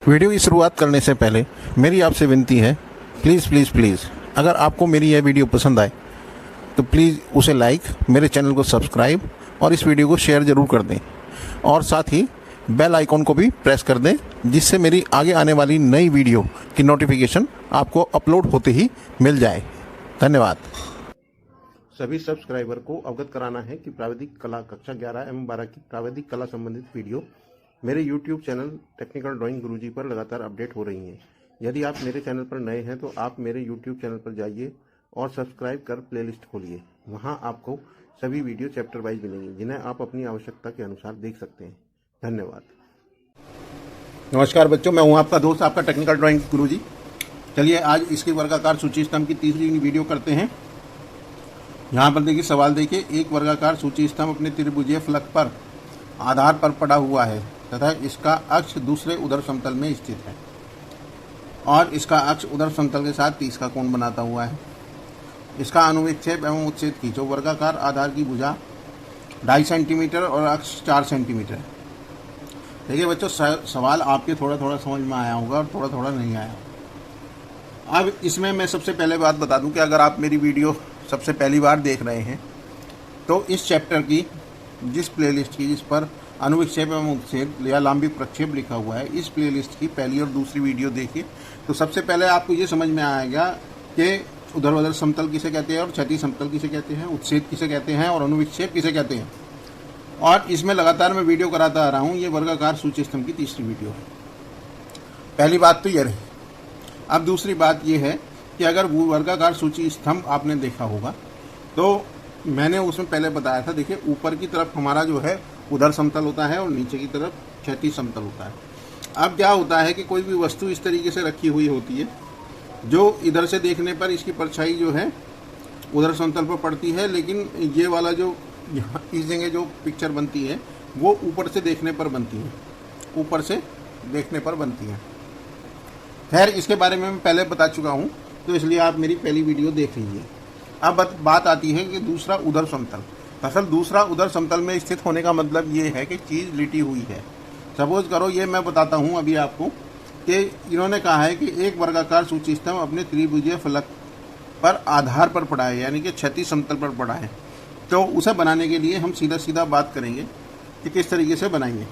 Video की शुरुआत करने से पहले मेरी आपसे विनती है, प्लीज़ अगर आपको मेरी यह वीडियो पसंद आए तो प्लीज़ उसे लाइक, मेरे चैनल को सब्सक्राइब और इस वीडियो को शेयर ज़रूर कर दें और साथ ही बेल आइकॉन को भी प्रेस कर दें, जिससे मेरी आगे आने वाली नई वीडियो की नोटिफिकेशन आपको अपलोड होते ही मिल जाए। धन्यवाद। सभी सब्सक्राइबर को अवगत कराना है कि प्राविधिक कला कक्षा 11 एवं 12 की प्राविधिक कला संबंधित वीडियो मेरे YouTube चैनल टेक्निकल ड्राइंग गुरुजी पर लगातार अपडेट हो रही हैं। यदि आप मेरे चैनल पर नए हैं तो आप मेरे YouTube चैनल पर जाइए और सब्सक्राइब कर प्लेलिस्ट खोलिए। वहां आपको सभी वीडियो चैप्टर वाइज मिलेंगी, जिन्हें आप अपनी आवश्यकता के अनुसार देख सकते हैं। धन्यवाद। नमस्कार बच्चों, मैं हूं आपका दोस्त, आपका टेक्निकल ड्राइंग गुरुजी। चलिए आज इसके वर्गाकार सूची स्तंभ की तीसरी वीडियो करते हैं। यहाँ पर देखिए सवाल देखिए, एक वर्गाकार सूची स्तंभ अपने त्रिभुजीय फलक पर आधार पर पड़ा हुआ है तथा इसका अक्ष दूसरे उदर समतल में स्थित है और इसका अक्ष उदर समतल के साथ 30 का कोण बनाता हुआ है। इसका अनुविक्षेप एवं उच्छेद खींचो। वर्गाकार आधार की भुजा 2.5 सेंटीमीटर और अक्ष 4 सेंटीमीटर है। देखिए बच्चों, सवाल आपके थोड़ा थोड़ा समझ में आया होगा और थोड़ा थोड़ा नहीं आया। अब इसमें मैं सबसे पहले बात बता दूं कि अगर आप मेरी वीडियो सबसे पहली बार देख रहे हैं तो इस चैप्टर की जिस प्लेलिस्ट की जिस पर अनुविक्षेप एवं उच्छेद या लांबिक प्रक्षेप लिखा हुआ है, इस प्लेलिस्ट की पहली और दूसरी वीडियो देखिए तो सबसे पहले आपको ये समझ में आएगा कि ऊर्ध्वाधर समतल किसे कहते हैं और क्षैतिज समतल किसे कहते हैं, उच्छेद किसे कहते हैं और अनुविक्षेप किसे कहते हैं। और इसमें लगातार मैं वीडियो कराता आ रहा हूँ। ये वर्गाकार सूची स्तंभ की तीसरी वीडियो है। पहली बात तो ये रही। अब दूसरी बात ये है कि अगर वो वर्गाकार सूची स्तंभ आपने देखा होगा तो मैंने उसमें पहले बताया था, देखिए ऊपर की तरफ हमारा जो है उधर समतल होता है और नीचे की तरफ क्षैतिज समतल होता है। अब क्या होता है कि कोई भी वस्तु इस तरीके से रखी हुई होती है जो इधर से देखने पर इसकी परछाई जो है उधर समतल पर पड़ती है, लेकिन ये वाला जो यहाँ इस जगह जो पिक्चर बनती है वो ऊपर से देखने पर बनती है, ऊपर से देखने पर बनती है। खैर इसके बारे में मैं पहले बता चुका हूँ, तो इसलिए आप मेरी पहली वीडियो देख लीजिए। अब बात आती है कि दूसरा उधर समतल। दरअसल दूसरा उधर समतल में स्थित होने का मतलब ये है कि चीज़ लिटी हुई है। सपोज करो ये मैं बताता हूँ अभी आपको कि इन्होंने कहा है कि एक वर्गाकार सूची स्तंभ अपने त्रिभुजीय फलक पर आधार पर पड़ा है, यानी कि क्षैतिज समतल पर पड़ा है। तो उसे बनाने के लिए हम सीधा बात करेंगे कि किस तरीके से बनाएंगे।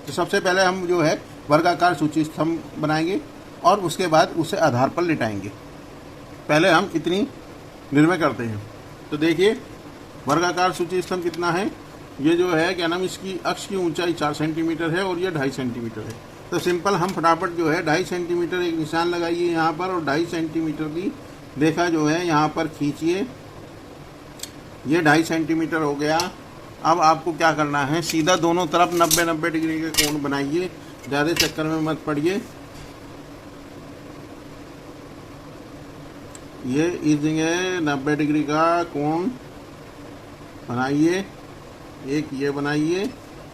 तो सबसे पहले हम जो है वर्गाकार सूची स्तंभ बनाएंगे और उसके बाद उसे आधार पर लिटाएंगे। पहले हम इतनी निर्णय करते हैं। तो देखिए वर्गाकार सूची स्तंभ कितना है, ये जो है क्या नाम, इसकी अक्ष की ऊंचाई 4 सेंटीमीटर है और ये 2.5 सेंटीमीटर है। तो सिंपल हम फटाफट जो है 2.5 सेंटीमीटर एक निशान लगाइए यहाँ पर और 2.5 सेंटीमीटर की रेखा जो है यहाँ पर खींचिए। ये 2.5 सेंटीमीटर हो गया। अब आपको क्या करना है, सीधा दोनों तरफ 90 डिग्री के कोण बनाइए, ज़्यादा चक्कर में मत पड़िए। ये इस जगह 90 डिग्री का कोण बनाइए, एक ये बनाइए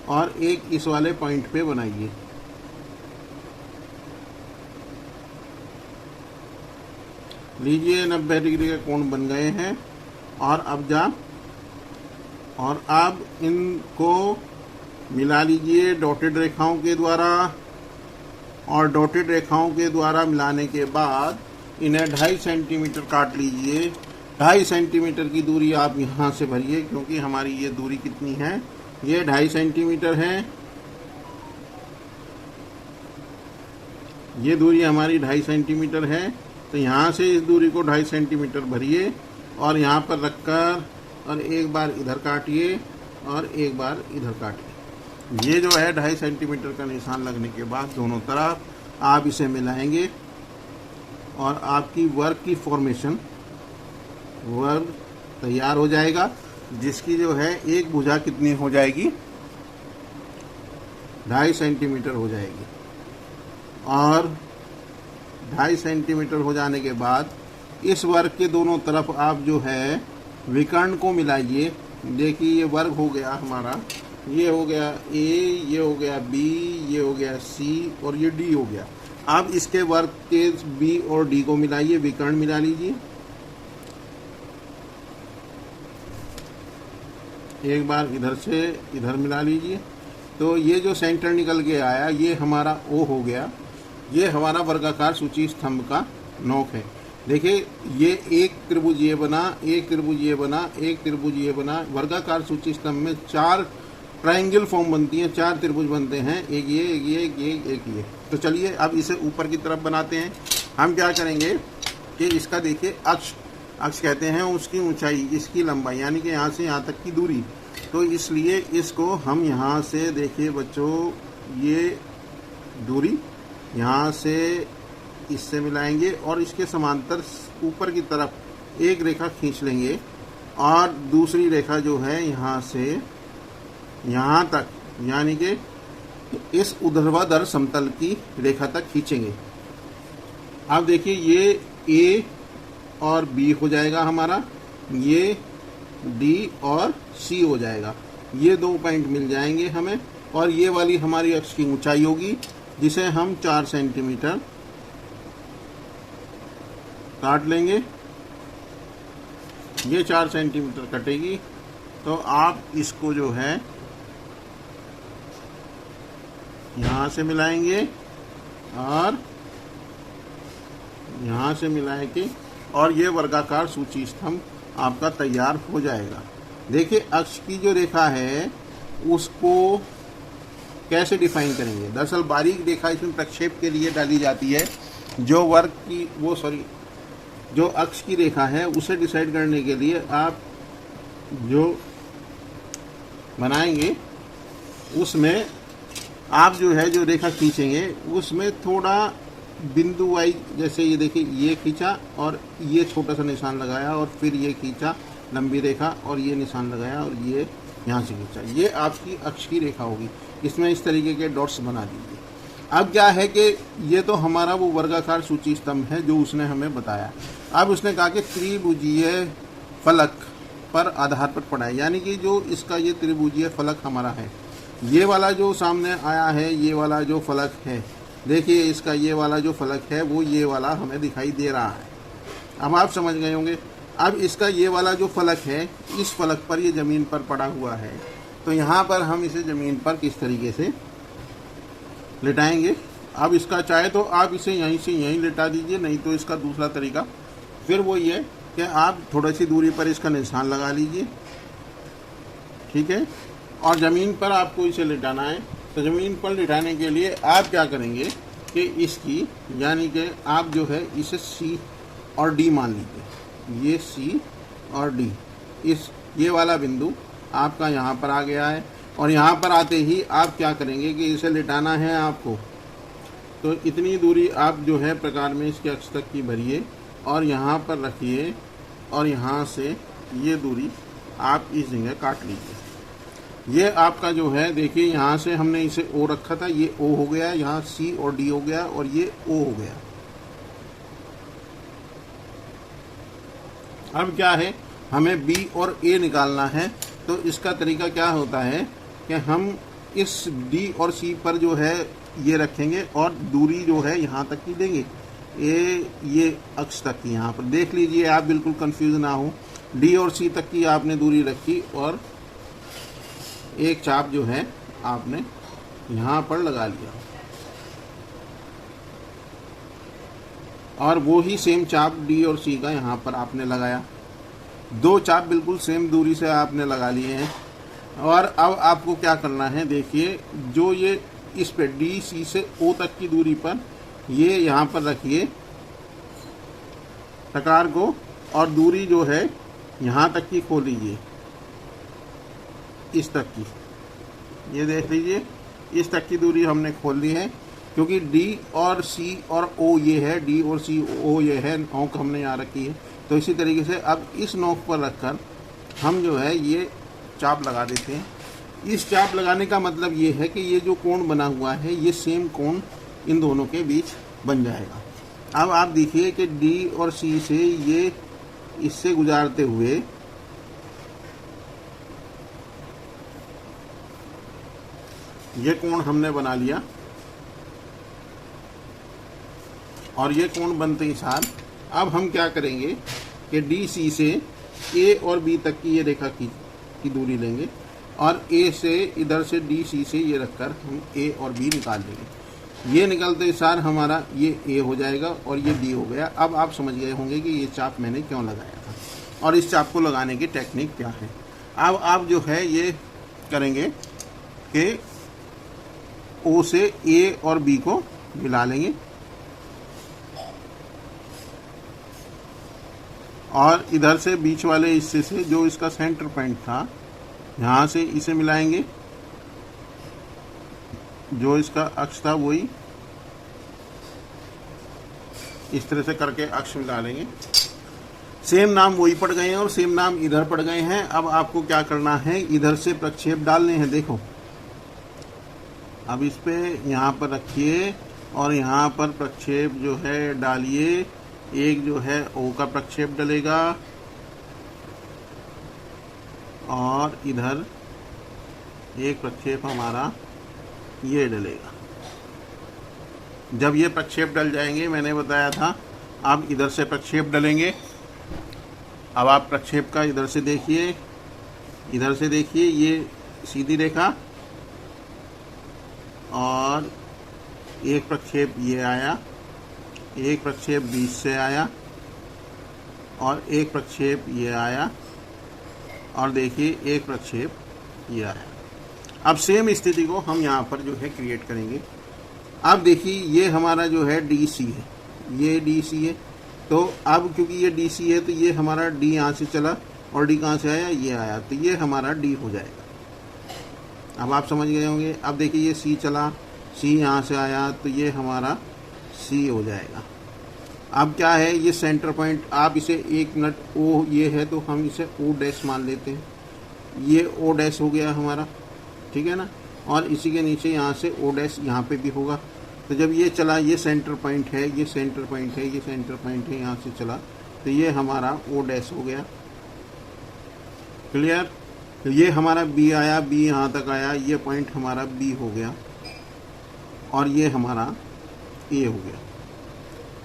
और एक इस वाले पॉइंट पे बनाइए। लीजिए 90 डिग्री के कोण बन गए हैं। और अब इनको मिला लीजिए डॉटेड रेखाओं के द्वारा, और डॉटेड रेखाओं के द्वारा मिलाने के बाद इन्हें 2.5 सेंटीमीटर काट लीजिए। 2.5 सेंटीमीटर की दूरी आप यहाँ से भरिए, क्योंकि हमारी ये दूरी कितनी है, ये 2.5 सेंटीमीटर है। ये दूरी हमारी 2.5 सेंटीमीटर है। तो यहाँ से इस दूरी को 2.5 सेंटीमीटर भरिए और यहाँ पर रखकर और एक बार इधर काटिए और एक बार इधर काटिए। ये जो है 2.5 सेंटीमीटर का निशान लगने के बाद दोनों तरफ आप इसे मिलाएंगे और आपकी वर्ग की फॉर्मेशन वर्ग तैयार हो जाएगा, जिसकी जो है एक भुजा कितनी हो जाएगी, 2.5 सेंटीमीटर हो जाएगी। और 2.5 सेंटीमीटर हो जाने के बाद इस वर्ग के दोनों तरफ आप जो है विकर्ण को मिलाइए। देखिए ये वर्ग हो गया हमारा, ये हो गया ए, ये हो गया बी, ये हो गया सी और ये डी हो गया। अब इसके वर्ग के बी और डी को मिलाइए, विकर्ण मिला लीजिए। एक बार इधर से इधर मिला लीजिए। तो ये जो सेंटर निकल के आया ये हमारा ओ हो गया। ये हमारा वर्गाकार सूची स्तंभ का नोक है। देखिए ये एक त्रिभुज ये बना, एक त्रिभुज ये बना, एक त्रिभुज ये बना। वर्गाकार सूची स्तंभ में 4 ट्रायंगल फॉर्म बनती है, 4 त्रिभुज बनते हैं, एक ये, एक ये, एक ये, एक ये। तो चलिए अब इसे ऊपर की तरफ बनाते हैं। हम क्या करेंगे कि इसका देखिए अक्ष, अक्ष कहते हैं उसकी ऊंचाई, इसकी लंबाई, यानी कि यहाँ से यहाँ तक की दूरी। तो इसलिए इसको हम यहाँ से देखिए बच्चों, ये दूरी यहाँ से इससे मिलाएंगे और इसके समांतर ऊपर की तरफ एक रेखा खींच लेंगे और दूसरी रेखा जो है यहाँ से यहाँ तक, यानी कि इस ऊर्ध्वाधर समतल की रेखा तक खींचेंगे। अब देखिए ये ए और बी हो जाएगा हमारा, ये डी और सी हो जाएगा। ये 2 पॉइंट मिल जाएंगे हमें और ये वाली हमारी अक्ष की ऊंचाई होगी, जिसे हम 4 सेंटीमीटर काट लेंगे। ये 4 सेंटीमीटर कटेगी। तो आप इसको जो है यहाँ से मिलाएंगे और यहाँ से मिलाए के, और ये वर्गाकार सूची स्तंभ आपका तैयार हो जाएगा। देखिए अक्ष की जो रेखा है उसको कैसे डिफाइन करेंगे। दरअसल बारीक रेखा इसमें प्रक्षेप के लिए डाली जाती है। जो वर्ग की जो अक्ष की रेखा है उसे डिसाइड करने के लिए आप जो बनाएंगे उसमें आप जो है जो रेखा खींचेंगे उसमें थोड़ा बिंदु वाइज, जैसे ये देखिए ये खींचा और ये छोटा सा निशान लगाया और फिर ये खींचा लंबी रेखा और ये निशान लगाया और ये यहाँ से खींचा। ये आपकी अक्ष की रेखा होगी। इसमें इस तरीके के डॉट्स बना दीजिए। अब क्या है कि ये तो हमारा वो वर्गाकार सूची स्तंभ है जो उसने हमें बताया। अब उसने कहा कि त्रिभुजीय फलक पर आधार पर पढ़ा है, यानी कि जो इसका ये त्रिभुजीय फलक हमारा है, ये वाला जो सामने आया है, ये वाला जो फलक है, देखिए इसका ये वाला जो फलक है वो ये वाला हमें दिखाई दे रहा है। अब आप समझ गए होंगे। अब इसका ये वाला जो फलक है, इस फलक पर ये ज़मीन पर पड़ा हुआ है। तो यहाँ पर हम इसे ज़मीन पर किस तरीके से लिटाएंगे। अब इसका चाहे तो आप इसे यहीं से यहीं लिटा दीजिए, नहीं तो इसका दूसरा तरीका फिर वो ये कि आप थोड़ी सी दूरी पर इसका निशान लगा लीजिए, ठीक है। और ज़मीन पर आपको इसे लिटाना है। तो ज़मीन पर लिटाने के लिए आप क्या करेंगे कि इसकी, यानी कि आप जो है इसे सी और डी मान लीजिए। ये सी और डी, ये वाला बिंदु आपका यहाँ पर आ गया है। और यहाँ पर आते ही आप क्या करेंगे कि इसे लिटाना है आपको। तो इतनी दूरी आप जो है प्रकार में इसके अक्ष तक की भरिए और यहाँ पर रखिए और यहाँ से ये दूरी आप इस जगह काट लीजिए। ये आपका जो है देखिए, यहाँ से हमने इसे ओ रखा था, ये ओ हो गया, यहाँ सी और डी हो गया और ये ओ हो गया। अब क्या है, हमें बी और ए निकालना है। तो इसका तरीका क्या होता है कि हम इस डी और सी पर जो है ये रखेंगे और दूरी जो है यहाँ तक की देंगे, ये अक्ष तक की। यहाँ पर देख लीजिए, आप बिल्कुल कंफ्यूज ना हो। डी और सी तक की आपने दूरी रखी और एक चाप जो है आपने यहाँ पर लगा लिया और वो ही सेम चाप डी और सी का यहाँ पर आपने लगाया। 2 चाप बिल्कुल सेम दूरी से आपने लगा लिए हैं। और अब आपको क्या करना है, देखिए जो ये इस पे डी सी से ओ तक की दूरी पर ये यहाँ पर रखिए टकार को, और दूरी जो है यहाँ तक की खो लीजिए, इस तक की। ये देख लीजिए, इस तक की दूरी हमने खोल ली है, क्योंकि डी और सी और ओ ये है, डी और सी ओ ये है, नोक हमने यहाँ रखी है। तो इसी तरीके से अब इस नोक पर रखकर हम जो है ये चाप लगा देते हैं। इस चाप लगाने का मतलब ये है कि ये जो कोण बना हुआ है ये सेम कोण इन दोनों के बीच बन जाएगा। अब आप देखिए कि डी और सी से ये इससे गुजारते हुए ये कोण हमने बना लिया और ये कोण बनते ही साथ अब हम क्या करेंगे कि डी सी से ए और बी तक की ये रेखा की दूरी लेंगे और ए से इधर से डी सी से ये रखकर हम ए और बी निकाल लेंगे। ये निकलते सार हमारा ये ए हो जाएगा और ये बी हो गया। अब आप समझ गए होंगे कि ये चाप मैंने क्यों लगाया था और इस चाप को लगाने की टेक्निक क्या है। अब आप जो है ये करेंगे कि ओ से ए और बी को मिला लेंगे और इधर से बीच वाले हिस्से से जो इसका सेंटर पॉइंट था यहाँ से इसे मिलाएंगे, जो इसका अक्ष था वही इस तरह से करके अक्ष मिला लेंगे। सेम नाम वही पड़ गए हैं और सेम नाम इधर पड़ गए हैं। अब आपको क्या करना है, इधर से प्रक्षेप डालने हैं। देखो अब इस पे यहाँ पर रखिए और यहाँ पर प्रक्षेप जो है डालिए। एक जो है ओ का प्रक्षेप डलेगा और इधर एक प्रक्षेप हमारा ये डलेगा। जब ये प्रक्षेप डल जाएंगे, मैंने बताया था आप इधर से प्रक्षेप डलेंगे। अब आप प्रक्षेप का इधर से देखिए, इधर से देखिए, ये सीधी रेखा और एक प्रक्षेप ये आया, एक प्रक्षेप बीच से आया और एक प्रक्षेप ये आया और देखिए एक प्रक्षेप ये आया। अब सेम स्थिति को हम यहाँ पर जो है क्रिएट करेंगे। अब देखिए ये हमारा जो है DC है, ये DC है। तो अब क्योंकि ये DC है तो ये हमारा D यहाँ से चला और D कहाँ से आया, ये आया, तो ये हमारा D हो जाएगा। अब आप समझ गए होंगे। अब देखिए ये C चला, C यहाँ से आया तो ये हमारा C हो जाएगा। अब क्या है, ये सेंटर पॉइंट, आप इसे एक मिनट O ये है तो हम इसे O' मान लेते हैं। ये O' हो गया हमारा, ठीक है ना। और इसी के नीचे यहाँ से O' यहाँ पे भी होगा। तो जब ये चला, ये सेंटर पॉइंट है, ये सेंटर पॉइंट है, ये सेंटर पॉइंट है, यहाँ से चला तो ये हमारा O' हो गया। क्लियर। तो ये हमारा B आया, B यहाँ तक आया, ये पॉइंट हमारा B हो गया और ये हमारा A हो गया।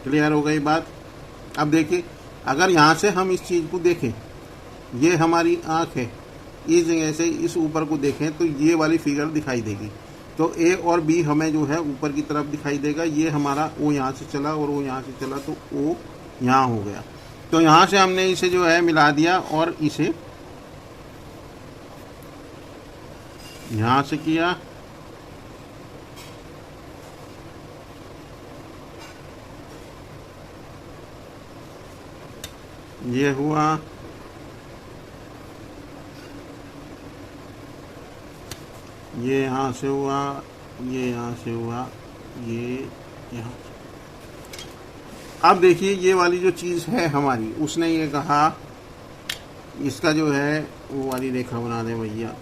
क्लियर हो गई बात। अब देखिए अगर यहाँ से हम इस चीज़ को देखें, ये हमारी आँख है, इस जगह से इस ऊपर को देखें तो ये वाली फिगर दिखाई देगी। तो A और B हमें जो है ऊपर की तरफ दिखाई देगा। ये हमारा O यहाँ से चला और O यहाँ से चला तो O यहाँ हो गया। तो यहाँ से हमने इसे जो है मिला दिया और इसे यहाँ से किया, ये हुआ, ये यहाँ से हुआ, ये यहाँ से हुआ, ये यहाँ से। अब देखिए ये वाली जो चीज़ है हमारी, उसने ये कहा इसका जो है वो वाली रेखा बना दे भैया,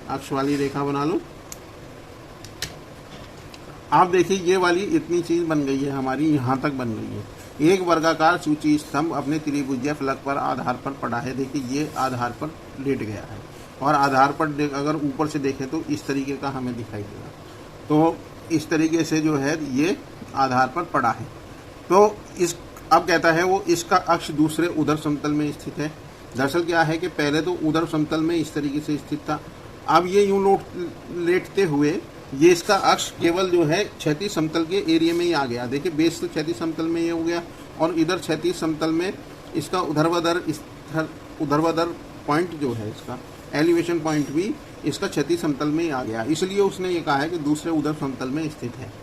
अक्ष वाली रेखा बना लो। आप देखिए ये वाली इतनी चीज़ बन गई है हमारी, यहाँ तक बन गई है। एक वर्गाकार सूची स्तंभ अपने त्रिभुजीय फलक पर आधार पर पड़ा है। देखिए ये आधार पर लेट गया है और आधार पर अगर ऊपर से देखें तो इस तरीके का हमें दिखाई देगा। तो इस तरीके से जो है ये आधार पर पड़ा है। तो इस अब कहता है वो इसका अक्ष दूसरे उधर समतल में स्थित है। दरअसल क्या है कि पहले तो उधर समतल में इस तरीके से स्थित था, अब ये यूं लेटते हुए ये इसका अक्ष केवल जो है क्षैतिज समतल के एरिया में ही आ गया। देखिए बेस तो क्षैतिज समतल में ये हो गया और इधर क्षैतिज समतल में इसका ऊर्ध्वाधर पॉइंट जो है, इसका एलिवेशन पॉइंट भी इसका क्षैतिज समतल में ही आ गया। इसलिए उसने ये कहा है कि दूसरे उधर समतल में स्थित है।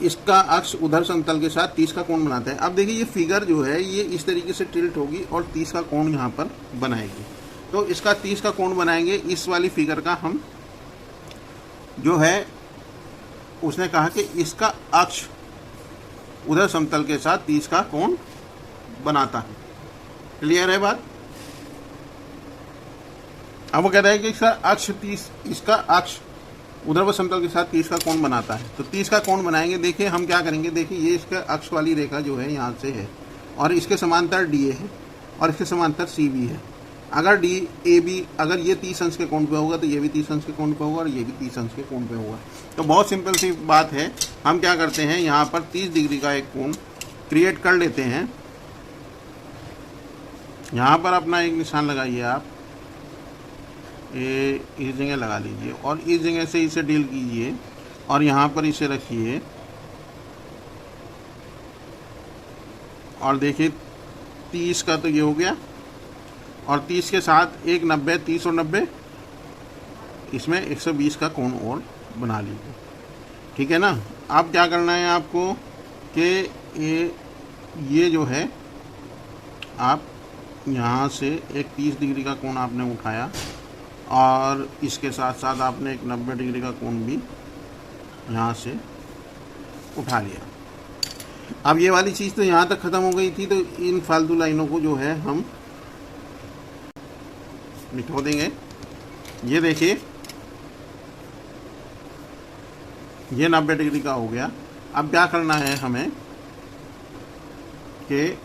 इसका अक्ष उधर समतल के साथ 30 का कोण बनाता है। अब देखिए ये फिगर जो है ये इस तरीके से टिल्ट होगी और 30 का कोण यहाँ पर बनाएगी। तो इसका 30 का कोण बनाएंगे। इस वाली फिगर का हम जो है, उसने कहा कि इसका अक्ष उधर समतल के साथ 30 का कोण बनाता है। क्लियर है बात। अब वो कह रहा है कि इसका अक्ष उधर समतल के साथ 30 का कोण बनाता है। तो 30 का कोण बनाएंगे। देखिए हम क्या करेंगे, देखिए ये इसका अक्ष वाली रेखा जो है यहाँ से है और इसके समांतर DA है और इसके समांतर CB है। अगर DAB अगर ये 30 अंश के कोण पे होगा तो ये भी 30 अंश के कोण पे होगा और ये भी 30 अंश के कोण पे होगा। तो बहुत सिंपल सी बात है। हम क्या करते हैं, यहाँ पर 30 डिग्री का एक कोण क्रिएट कर लेते हैं। यहाँ पर अपना एक निशान लगाइए आप ये इस जगह लगा लीजिए और इस जगह से इसे डील कीजिए और यहाँ पर इसे रखिए और देखिए 30 का तो ये हो गया और 30 के साथ एक 90, 30 और 90 इसमें 120 का कोण और बना लीजिए। ठीक है ना। अब क्या करना है आपको कि ये जो है आप यहाँ से एक 30 डिग्री का कोण आपने उठाया और इसके साथ साथ आपने एक 90 डिग्री का कोण भी यहाँ से उठा लिया। अब ये वाली चीज़ तो यहाँ तक ख़त्म हो गई थी, तो इन फालतू लाइनों को जो है हम मिटा देंगे। ये देखिए ये 90 डिग्री का हो गया। अब क्या करना है हमें कि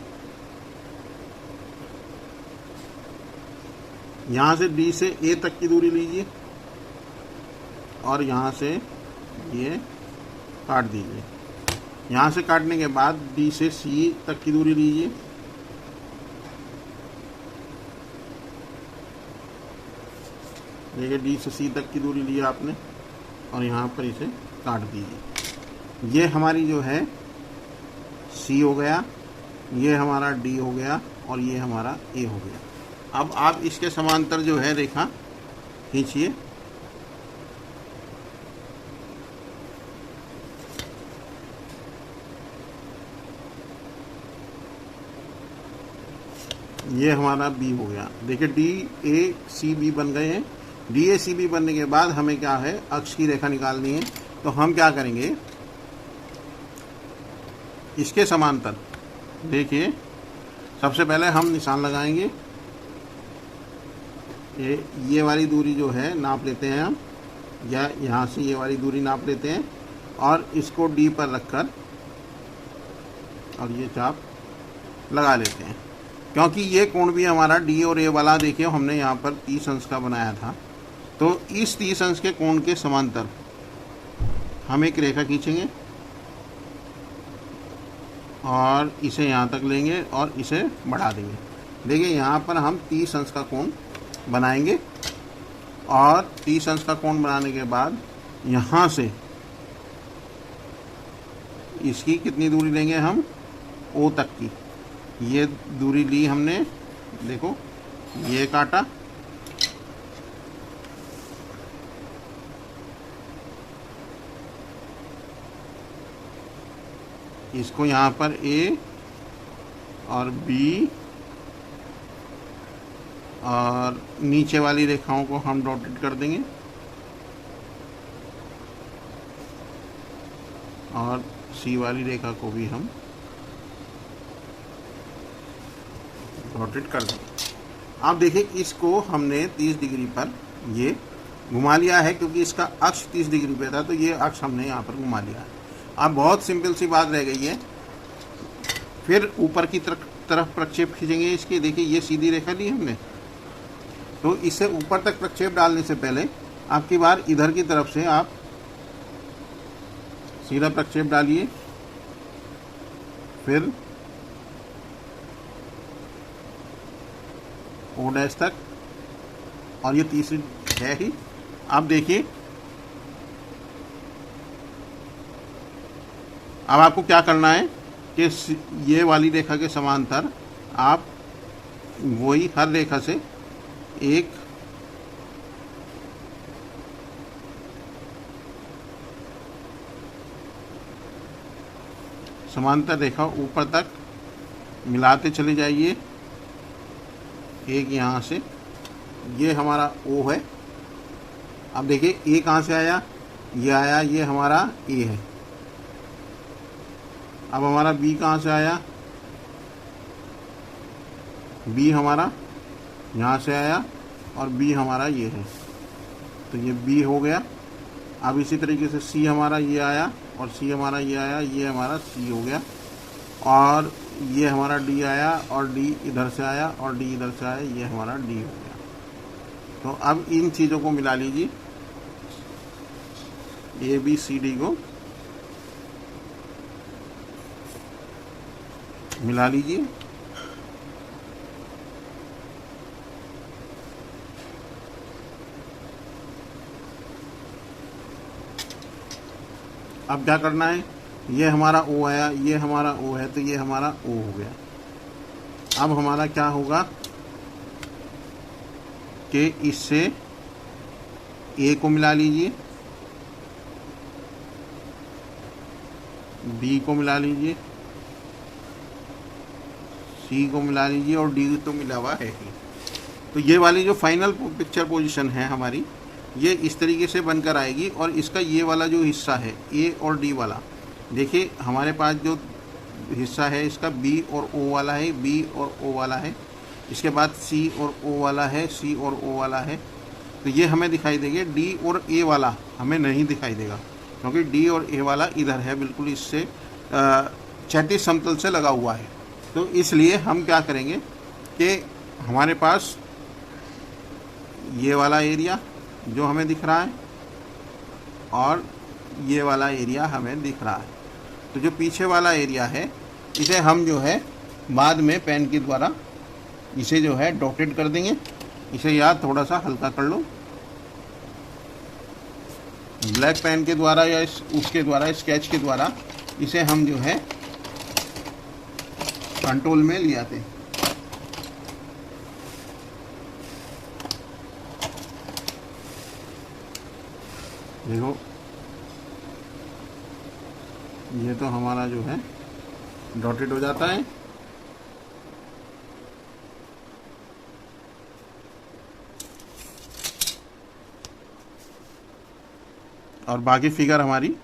यहाँ से D से A तक की दूरी लीजिए और यहाँ से ये काट दीजिए। यहाँ से काटने के बाद D से C तक की दूरी लीजिए देखिए D से C तक की दूरी ली आपने और यहाँ पर इसे काट दीजिए। ये हमारी जो है C हो गया, ये हमारा D हो गया और ये हमारा A हो गया। अब आप इसके समांतर जो है रेखा खींचिए। ये हमारा B हो गया। देखिए DACB बन गए हैं। DACB बनने के बाद हमें क्या है, अक्ष की रेखा निकालनी है। तो हम क्या करेंगे, इसके समांतर देखिए सबसे पहले हम निशान लगाएंगे। ये वाली दूरी जो है नाप लेते हैं हम, या यहाँ से ये वाली दूरी नाप लेते हैं और इसको D पर रखकर और ये चाप लगा लेते हैं। क्योंकि ये कोण भी हमारा D और A वाला देखिए हमने यहाँ पर 30 अंश का बनाया था, तो इस 30 अंश के कोण के समांतर हम एक रेखा खींचेंगे और इसे यहाँ तक लेंगे और इसे बढ़ा देंगे। देखिए यहाँ पर हम 30 अंश का कोण बनाएंगे और 30 अंश का कोण बनाने के बाद यहाँ से इसकी कितनी दूरी लेंगे हम, O तक की ये दूरी ली हमने। देखो ये काटा, इसको यहाँ पर A और B और नीचे वाली रेखाओं को हम डॉटेड कर देंगे और C वाली रेखा को भी हम डॉटेड कर देंगे। अब देखिए इसको हमने 30 डिग्री पर ये घुमा लिया है, क्योंकि इसका अक्ष 30 डिग्री पे था तो ये अक्ष हमने यहाँ पर घुमा लिया है। अब बहुत सिंपल सी बात रह गई है, फिर ऊपर की तरफ प्रक्षेप खींचेंगे इसकी। देखिए ये सीधी रेखा ली हमने, तो इससे ऊपर तक प्रक्षेप डालने से पहले आपकी बार इधर की तरफ से आप सीधा प्रक्षेप डालिए, फिर O डैश तक और ये तीसरी है ही। अब देखिए अब आपको क्या करना है कि ये वाली रेखा के समांतर आप वही हर रेखा से एक समांतर रेखा ऊपर तक मिलाते चले जाइए। एक यहाँ से ये हमारा O है। अब देखिए A कहाँ से आया, ये आया, ये हमारा A है। अब हमारा B कहाँ से आया, B हमारा यहाँ से आया और B हमारा ये है, तो ये B हो गया। अब इसी तरीके से C हमारा ये आया और C हमारा ये आया, ये हमारा C हो गया और ये हमारा D आया और D इधर से आया और D इधर से आया, ये हमारा D हो गया। तो अब इन चीज़ों को मिला लीजिए, ABCD को मिला लीजिए। अब क्या करना है, ये हमारा ओ आया, ये हमारा ओ है, तो ये हमारा ओ हो गया। अब हमारा क्या होगा कि इससे ए को मिला लीजिए, बी को मिला लीजिए, सी को मिला लीजिए और डी तो मिला हुआ है ही। तो ये वाली जो फाइनल पिक्चर पोजीशन है हमारी, ये इस तरीके से बनकर आएगी। और इसका ये वाला जो हिस्सा है ए और डी वाला, देखिए हमारे पास जो हिस्सा है इसका बी और ओ वाला है, बी और ओ वाला है, इसके बाद सी और ओ वाला है, सी और ओ वाला है। तो ये हमें दिखाई देंगे, डी और ए वाला हमें नहीं दिखाई देगा, क्योंकि डी और ए वाला इधर है, बिल्कुल इससे क्षैतिज समतल से लगा हुआ है। तो इसलिए हम क्या करेंगे कि हमारे पास ये वाला एरिया जो हमें दिख रहा है और ये वाला एरिया हमें दिख रहा है, तो जो पीछे वाला एरिया है इसे हम जो है बाद में पेन के द्वारा इसे जो है डॉटेड कर देंगे। इसे याद थोड़ा सा हल्का कर लो, ब्लैक पेन के द्वारा या उसके द्वारा स्केच के द्वारा इसे हम जो है कंट्रोल में ले आते हैं। देखो ये तो हमारा जो है डॉटेड हो जाता है। और बाकी फिगर हमारी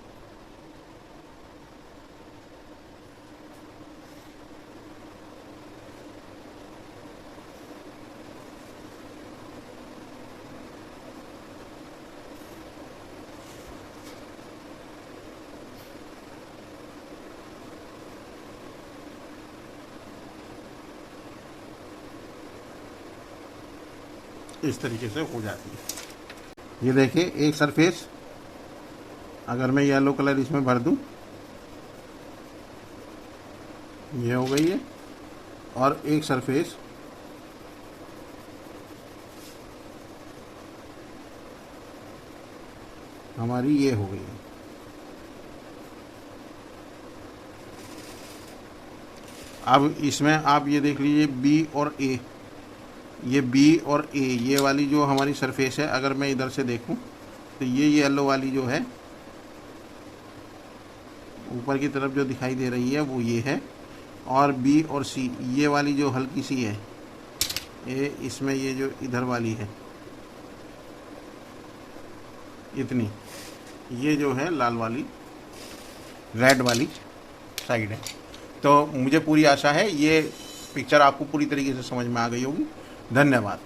इस तरीके से हो जाती है। ये देखिए एक सरफेस अगर मैं येलो कलर इसमें भर दूं, ये हो गई है, और एक सरफेस हमारी ये हो गई है। अब इसमें आप ये देख लीजिए बी और ए, ये बी और ए ये वाली जो हमारी सरफेस है, अगर मैं इधर से देखूं तो ये येलो वाली जो है ऊपर की तरफ जो दिखाई दे रही है वो ये है, और बी और सी ये वाली जो हल्की सी है ये, इसमें ये जो इधर वाली है इतनी, ये जो है लाल वाली रेड वाली साइड है। तो मुझे पूरी आशा है ये पिक्चर आपको पूरी तरीके से समझ में आ गई होगी। धन्यवाद।